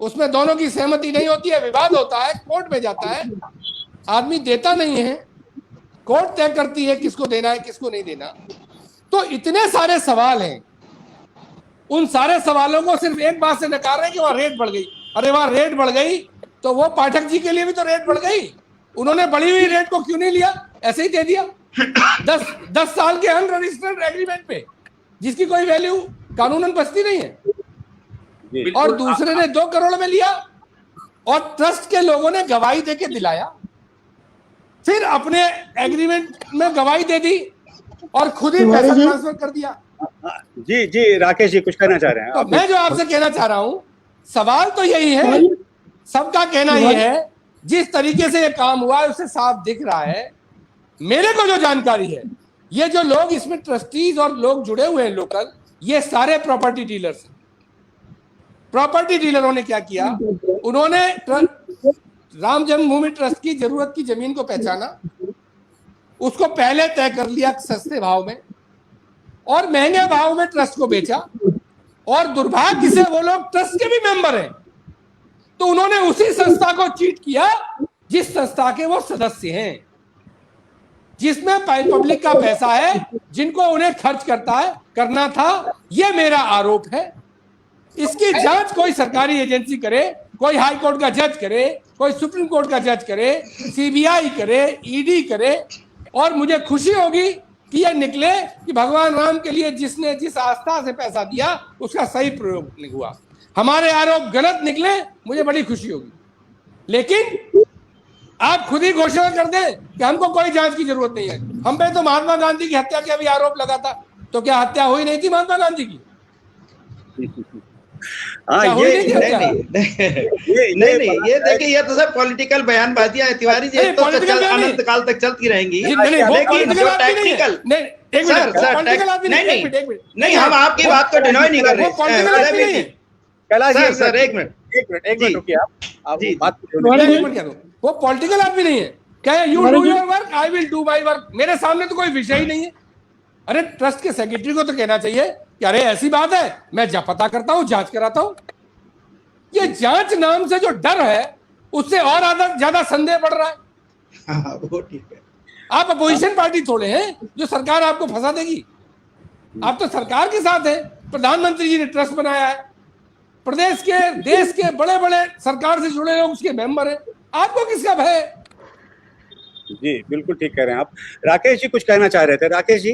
उसमें दोनों की सहमति नहीं होती है, विवाद होता है, कोर्ट में जाता है, आदमी देता नहीं है, कोर्ट तय करती है किसको देना है किसको नहीं देना। तो इतने सारे सवाल हैं, उन सारे सवालों को सिर्फ एक बात से नकार रहे हैं कि वहां रेट बढ़ गई। अरे वहां रेट बढ़ गई तो वो पाठक जी के लिए भी तो रेट बढ़ गई, उन्होंने बढ़ी हुई रेट को क्यों नहीं लिया, ऐसे ही दे दिया 10 साल के अनरजिस्टर्ड एग्रीमेंट पे जिसकी कोई वैल्यू कानूनन बचती नहीं है। और दूसरे ने 2 करोड़ में लिया और ट्रस्ट के लोगों ने गवाही देके दिलाया, फिर अपने एग्रीमेंट में गवाही दे दी और खुद ही पैसा ट्रांसफर कर दिया। जी राकेश जी कुछ कहना चाह रहे हैं? तो मैं जो आपसे कहना चाह रहा हूं, सवाल तो यही है, सबका कहना ये है, जिस तरीके से ये काम हुआ है उससे साफ दिख रहा है। मेरे को जो जानकारी है, ये जो लोग इसमें ट्रस्टीज और लोग जुड़े हुए हैं लोकल, ये सारे प्रॉपर्टी डीलर्स। प्रॉपर्टी डीलरों ने क्या किया, उन्होंने राम जन्मभूमि ट्रस्ट की जरूरत की जमीन को पहचाना, उसको पहले तय कर लिया सस्ते भाव में और महंगे भाव में ट्रस्ट को बेचा। और दुर्भाग्य से वो लोग ट्रस्ट के भी मेंबर हैं, तो उन्होंने उसी संस्था को चीट किया जिस संस्था के वो सदस्य हैं। जिसमें पब्लिक का पैसा है, जिनको उन्हें खर्च करना था, यह मेरा आरोप है। इसकी जांच कोई सरकारी एजेंसी करे, कोई हाई कोर्ट का जज करे, कोई सुप्रीम कोर्ट का जज करे, सीबीआई करे, ईडी करे, और मुझे खुशी होगी कि यह निकले कि भगवान राम के लिए जिसने जिस आस्था से पैसा दिया उसका सही प्रयोग हुआ। हमारे आरोप गलत निकले, मुझे बड़ी खुशी होगी। लेकिन आप खुद ही घोषणा कर दें कि हमको कोई जांच की जरूरत नहीं है। हम पे तो महात्मा गांधी की हत्या का भी आरोप लगा था, तो क्या हत्या हुई नहीं थी महात्मा गांधी की? हाँ, ये नहीं, ये देखिए, ये तो सब पॉलिटिकल बयानबाजियां है तिवारी जी, तो अनंत काल तक चलती रहेंगी। लेकिन जो टेक्निकल, नहीं, हम आपकी बात को डिनाय नहीं कर रहे। कैलाश जी, सर एक मिनट रुकिए, आप बात वो पॉलिटिकल आदमी नहीं है। क्या you do your work, I will do my work. मेरे सामने तो कोई विषय ही नहीं है। अरे ट्रस्ट के सेक्रेटरी को तो कहना चाहिए कि अरे ऐसी बात है, मैं पता करता हूं, जांच कराता हूं। ये जांच नाम से जो डर है, उससे और ज्यादा संदेह बढ़ रहा है। वो ठीक है। आप अपोजिशन पार्टी थोड़े हैं जो सरकार आपको फंसा देगी। आप तो सरकार के साथ हैं। प्रधानमंत्री जी ने ट्रस्ट बनाया है, प्रदेश के, देश के बड़े बड़े सरकार से जुड़े लोग उसके मेंबर हैं। आपको किसका भय है? जी बिल्कुल ठीक कह रहे हैं आप। राकेश जी कुछ कहना चाह रहे थे। राकेश जी।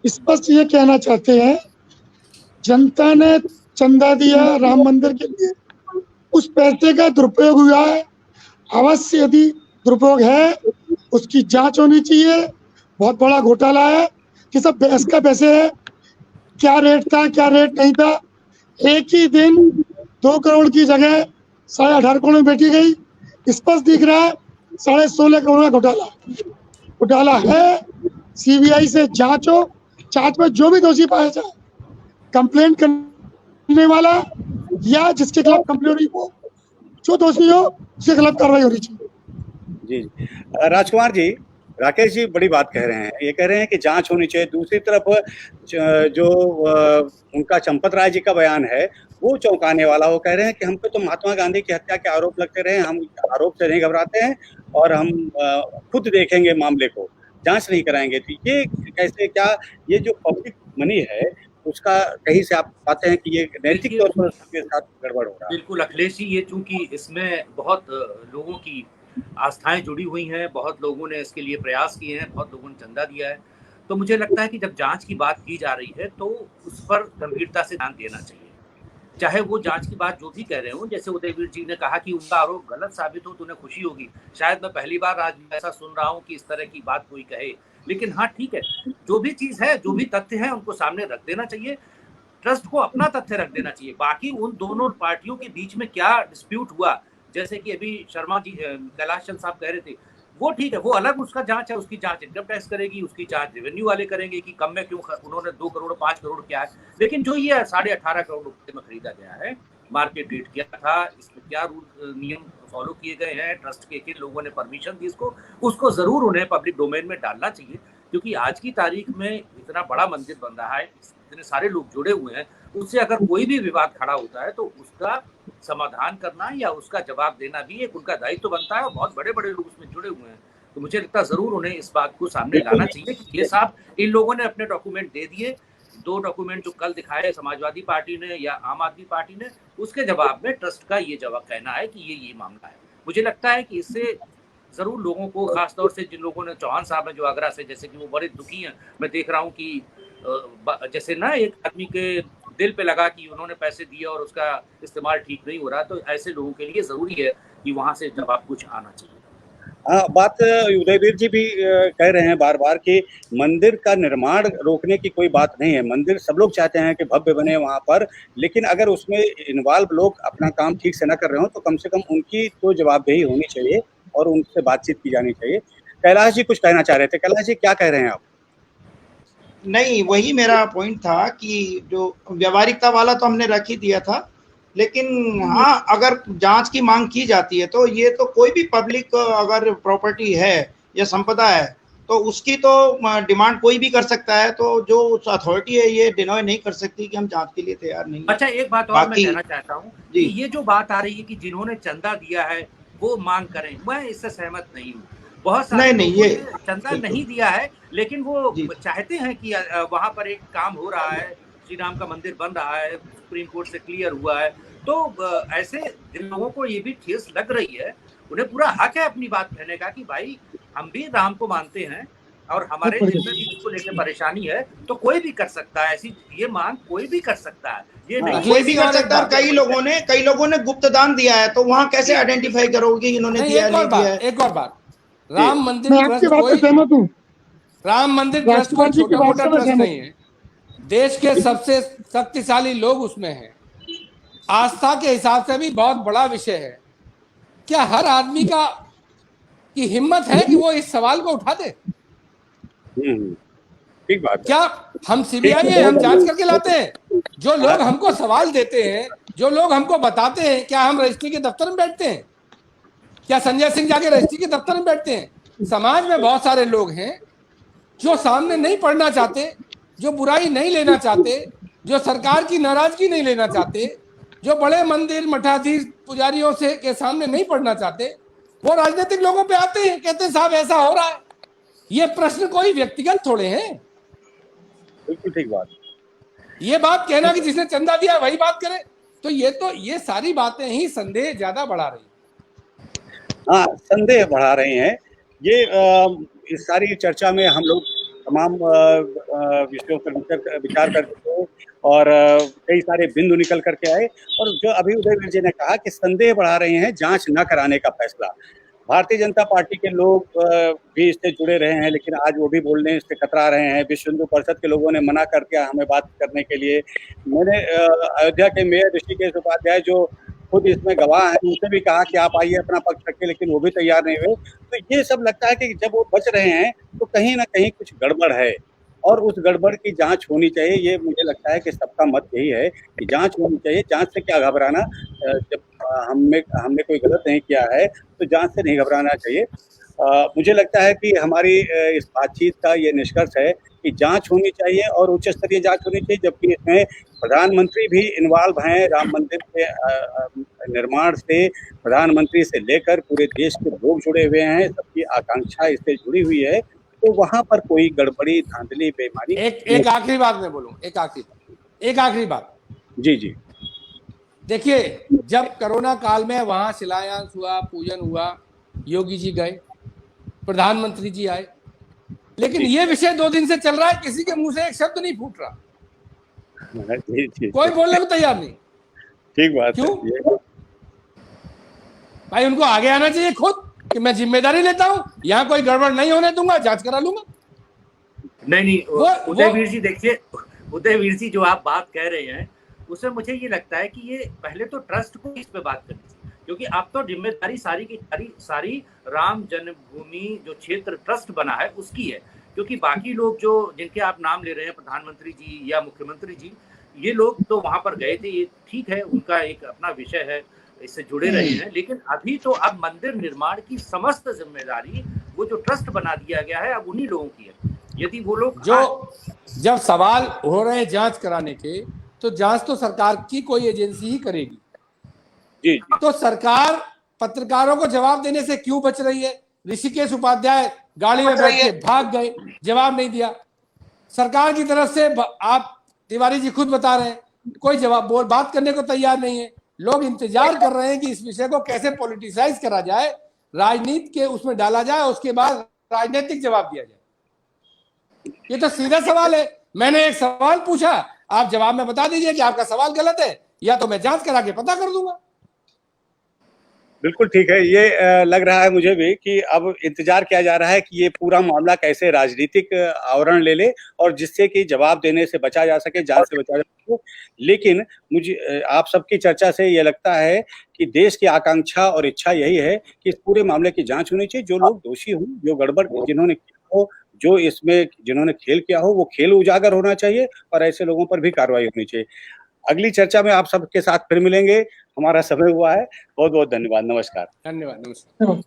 जी स्पष्ट ये कहना चाहते हैं, जनता ने चंदा दिया राम मंदिर के लिए, उस पैसे का दुरुपयोग हुआ है। अवश्य यदि दुरुपयोग है उसकी जांच होनी चाहिए। बहुत बड़ा घोटाला है कि सब बहस का पैसे है। क्या रेट था, क्या रेट नहीं था। एक ही दिन 2 करोड़ की जगह 18.5 करोड़ में बेची गई। स्पष्ट दिख रहा है 16.5 करोड़ का घोटाला है। सीबीआई से जांच हो, जांच में जो भी दोषी पाया जाए, कंप्लेंट करने वाला या जिसके खिलाफ कंप्लेंट हो, जो दोषी हो उसके खिलाफ कार्रवाई होनी चाहिए। जी राजकुमार जी, राकेश जी बड़ी बात कह रहे हैं। ये कह रहे हैं कि जांच होनी चाहिए। दूसरी तरफ जो उनका चंपत राय जी का बयान है वो चौंकाने वाला। वो कह रहे हैं कि हम पे तो महात्मा गांधी की हत्या के आरोप लगते रहे, हम आरोप से नहीं घबराते हैं और हम खुद देखेंगे मामले को, जांच नहीं कराएंगे। तो ये कैसे, क्या ये जो पब्लिक मनी है उसका कहीं से आप पाते हैं कि ये नैतिक तौर पर सबके साथ गड़बड़ हो रहा है? बिल्कुल अखिलेश जी, ये चूंकि इसमें बहुत लोगों की आस्थाएं जुड़ी हुई हैं, बहुत लोगों ने इसके लिए प्रयास किए हैं, बहुत लोगों ने चंदा दिया है, तो मुझे लगता है कि जब जांच की बात की जा रही है तो उस पर गंभीरता से ध्यान देना चाहिए। चाहे वो जांच की बात जो भी कह रहे हो, जैसे उदयवीर जी ने कहा कि उनका आरोप गलत साबित हो तो उन्हें खुशी होगी। शायद मैं पहली बार आज ऐसा सुन रहा हूँ कि इस तरह की बात कोई कहे। लेकिन हाँ ठीक है, जो भी चीज है, जो भी तथ्य है, उनको सामने रख देना चाहिए। ट्रस्ट को अपना तथ्य रख देना चाहिए। बाकी उन दोनों पार्टियों के बीच में क्या डिस्प्यूट हुआ, जैसे कि अभी शर्मा जी, कैलाश चंद साहब कह रहे थे, वो ठीक है, वो अलग उसका जांच है, उसकी जांच इनकम टैक्स करेगी, उसकी जांच रेवेन्यू वाले करेंगे कि कम में क्यों उन्होंने 2 करोड़ 5 करोड़ क्या है। लेकिन जो ये 18.5 करोड़ रुपए में खरीदा गया है, मार्केट रेट क्या था, इसमें क्या रूल नियम फॉलो किए गए हैं, ट्रस्ट के किन लोगों ने परमिशन दी इसको, उसको जरूर उन्हें पब्लिक डोमेन में डालना चाहिए। क्योंकि आज की तारीख में इतना बड़ा मंदिर बन रहा है, इतने सारे लोग जुड़े हुए हैं, उससे अगर कोई भी विवाद खड़ा होता है तो उसका समाधान करना या उसका जवाब देना भी एक उनका दायित्व बनता है। और बहुत बड़े बड़े लोग उसमें जुड़े हुए हैं, तो मुझे लगता है जरूर उन्हें इस बात को सामने लाना चाहिए कि ये साहब, इन लोगों ने अपने डॉक्यूमेंट दे दिए, 2 डॉक्यूमेंट जो कल दिखाए समाजवादी पार्टी ने या आम आदमी पार्टी ने, उसके जवाब में ट्रस्ट का ये जवाब कहना है कि ये मामला है। मुझे लगता है कि इससे जरूर लोगों को, खासतौर से जिन लोगों ने, चौहान साहब ने जो आगरा से, जैसे कि वो बड़े दुखी हैं। मैं देख रहा हूँ कि जैसे ना एक आदमी के दिल पे लगा कि उन्होंने पैसे दिए और उसका इस्तेमाल ठीक नहीं हो रहा, तो ऐसे लोगों के लिए जरूरी है कि वहां से जवाब कुछ आना चाहिए। हाँ, बात उदयवीर जी भी कह रहे हैं बार बार कि मंदिर का निर्माण रोकने की कोई बात नहीं है। मंदिर सब लोग चाहते हैं कि भव्य बने वहाँ पर, लेकिन अगर उसमें इन्वॉल्व लोग अपना काम ठीक से न कर रहे हो तो कम से कम उनकी तो जवाबदेही होनी चाहिए और उनसे बातचीत की जानी चाहिए। कैलाश जी कुछ कहना चाह रहे थे। कैलाश जी क्या कह रहे हैं आप? नहीं, वही मेरा पॉइंट था कि जो व्यवहारिकता वाला तो हमने रख ही दिया था, लेकिन हाँ, अगर जांच की मांग की जाती है तो ये तो कोई भी पब्लिक अगर प्रॉपर्टी है या संपदा है तो उसकी तो डिमांड कोई भी कर सकता है। तो जो अथॉरिटी है ये डिनाय नहीं कर सकती कि हम जांच के लिए तैयार नहीं। अच्छा, एक बात और मैं कहना चाहता हूँ कि ये जो बात आ रही है कि जिन्होंने चंदा दिया है वो मांग करें, मैं इससे सहमत नहीं हूँ। बहुत सारे नहीं, लोगों ये ने चंदा नहीं दिया है, लेकिन वो जी। चाहते हैं कि वहां पर एक काम हो रहा है, श्री राम का मंदिर बन रहा है, सुप्रीम कोर्ट से क्लियर हुआ है। तो ऐसे जिन लोगों को ये भी ठेस लग रही है, उन्हें पूरा हक है अपनी बात कहने का कि भाई हम भी राम को मानते हैं और हमारे दिल में भी इसको लेकर परेशानी है, तो कोई भी कर सकता है ऐसी ये मांग, कोई भी कर सकता है। ये नहीं कोई भी कर सकता है। और कई लोगों ने गुप्त दान दिया है, तो वहां कैसे आइडेंटिफाई करोगे इन्होंने दिया है नहीं दिया है? एक और बात, राम मंदिर मैं आपकी बात से सहमत हूँ। राम मंदिर ट्रस्ट कोई राष्ट्रपाल जी की छोटा बात मोटा से मैं ट्रस्ट सहमत नहीं है। देश के सबसे शक्तिशाली लोग उसमें हैं, आस्था के हिसाब से भी बहुत बड़ा विषय है। क्या हर आदमी की हिम्मत है कि वो इस सवाल को उठा दे? ठीक बात है। क्या हम सीबीआई है, हम जांच करके लाते हैं? जो लोग हमको सवाल देते हैं, जो लोग हमको बताते हैं, क्या हम रजिस्ट्री के दफ्तर में बैठते हैं? क्या संजय सिंह जाके रजिस्ट्री के दफ्तर में बैठते हैं? समाज में बहुत सारे लोग हैं जो सामने नहीं पढ़ना चाहते, जो बुराई नहीं लेना चाहते, जो सरकार की नाराजगी नहीं लेना चाहते, जो बड़े मंदिर मठाधीश पुजारियों से के सामने नहीं पढ़ना चाहते, वो राजनीतिक लोगों पे आते हैं, कहते हैं साहब ऐसा हो रहा है। ये प्रश्न कोई व्यक्तिगत थोड़े हैं। बिल्कुल ठीक बात। ये बात कहना कि जिसने चंदा दिया वही बात करे, तो ये सारी बातें ही संदेह ज्यादा बढ़ा रही है। हाँ, संदेह बढ़ा रहे हैं। ये इस सारी चर्चा में हम लोग तमाम विषयों पर विचार करके और कई सारे बिंदु निकल करके आए। और जो अभी उदयवीर जी ने कहा कि संदेह बढ़ा रहे हैं जांच न कराने का फैसला, भारतीय जनता पार्टी के लोग भी इससे जुड़े रहे हैं, लेकिन आज वो भी बोलने से कतरा रहे हैं। विश्व हिंदू परिषद के लोगों ने मना कर दिया हमें बात करने के लिए। मैंने अयोध्या के मेयर ऋषिकेश उपाध्याय जो खुद इसमें गवाह है, उनसे भी कहा कि आप आइए अपना पक्ष रखिए, लेकिन वो भी तैयार नहीं हुए। तो ये सब लगता है कि जब वो बच रहे हैं तो कहीं ना कहीं कुछ गड़बड़ है और उस गड़बड़ की जांच होनी चाहिए। ये मुझे लगता है कि सबका मत यही है कि जांच होनी चाहिए। जांच से क्या घबराना, जब हमने कोई गलत नहीं किया है तो जांच से नहीं घबराना चाहिए। मुझे लगता है कि हमारी इस बातचीत का ये निष्कर्ष है कि जांच होनी चाहिए और उच्च स्तरीय जांच होनी चाहिए, जबकि इसमें प्रधानमंत्री भी इन्वॉल्व हैं। राम मंदिर के निर्माण से प्रधानमंत्री से लेकर पूरे देश के लोग जुड़े हुए हैं, सबकी आकांक्षा इससे जुड़ी हुई है। तो वहां पर कोई गड़बड़ी, धांधली, बेईमानी। एक आखिरी बात मैं बोलूं, एक आखिरी बात। जी। देखिए, जब कोरोना काल में वहां शिलान्यास हुआ, पूजन हुआ, योगी जी गए, प्रधानमंत्री जी आए, लेकिन ये विषय 2 दिन से चल रहा है, किसी के मुंह से एक शब्द नहीं फूट रहा। कोई बोलने को तैयार नहीं। ठीक बात। क्यों भाई? उनको आगे आना चाहिए खुद कि मैं जिम्मेदारी लेता हूं, यहाँ कोई गड़बड़ नहीं होने दूंगा, जांच करा लूंगा। नहीं, उदयवीर जी देखिए, उदयवीर जी जो आप बात कह रहे हैं उसमें मुझे ये लगता है कि ये पहले तो ट्रस्ट को इस पे बात करनी चाहिए, क्योंकि अब तो जिम्मेदारी सारी की सारी राम जन्मभूमि जो क्षेत्र ट्रस्ट बना है उसकी है। क्योंकि बाकी लोग जो जिनके आप नाम ले रहे हैं, प्रधानमंत्री जी या मुख्यमंत्री जी, ये लोग तो वहां पर गए थे, ये ठीक है, उनका एक अपना विषय है, इससे जुड़े रहे हैं। लेकिन अभी तो अब मंदिर निर्माण की समस्त जिम्मेदारी वो जो ट्रस्ट बना दिया गया है अब उन्हीं लोगों की है। यदि वो लोग जब सवाल हो रहे हैं जांच कराने के, तो जांच तो सरकार की कोई एजेंसी ही करेगी। जी। तो सरकार पत्रकारों को जवाब देने से क्यों बच रही है? ऋषिकेश उपाध्याय गाड़ी में बैठ के भाग गए, जवाब नहीं दिया। सरकार की तरफ से आप तिवारी जी खुद बता रहे हैं, कोई बात करने को तैयार नहीं है। लोग इंतजार कर रहे हैं कि इस विषय को कैसे पॉलिटिसाइज करा जाए, राजनीति के उसमें डाला जाए, उसके बाद राजनीतिक जवाब दिया जाए। ये तो सीधा सवाल है। मैंने एक सवाल पूछा, आप जवाब में बता दीजिए कि आपका सवाल गलत है, या तो मैं जांच करा के पता कर दूंगा। बिल्कुल ठीक है। ये लग रहा है मुझे भी कि अब इंतजार किया जा रहा है कि ये पूरा मामला कैसे राजनीतिक आवरण ले ले और जिससे कि जवाब देने से बचा जा सके, जांच से बचा जा सके। लेकिन मुझे आप सबकी चर्चा से ये लगता है कि देश की आकांक्षा और इच्छा यही है कि इस पूरे मामले की जांच होनी चाहिए। जो लोग दोषी हों, जो गड़बड़ जिन्होंने किया हो, जो इसमें जिन्होंने खेल किया हो, वो खेल उजागर होना चाहिए और ऐसे लोगों पर भी कार्रवाई होनी चाहिए। अगली चर्चा में आप सबके साथ फिर मिलेंगे। हमारा समय हुआ है। बहुत बहुत धन्यवाद। नमस्कार। धन्यवाद। नमस्कार।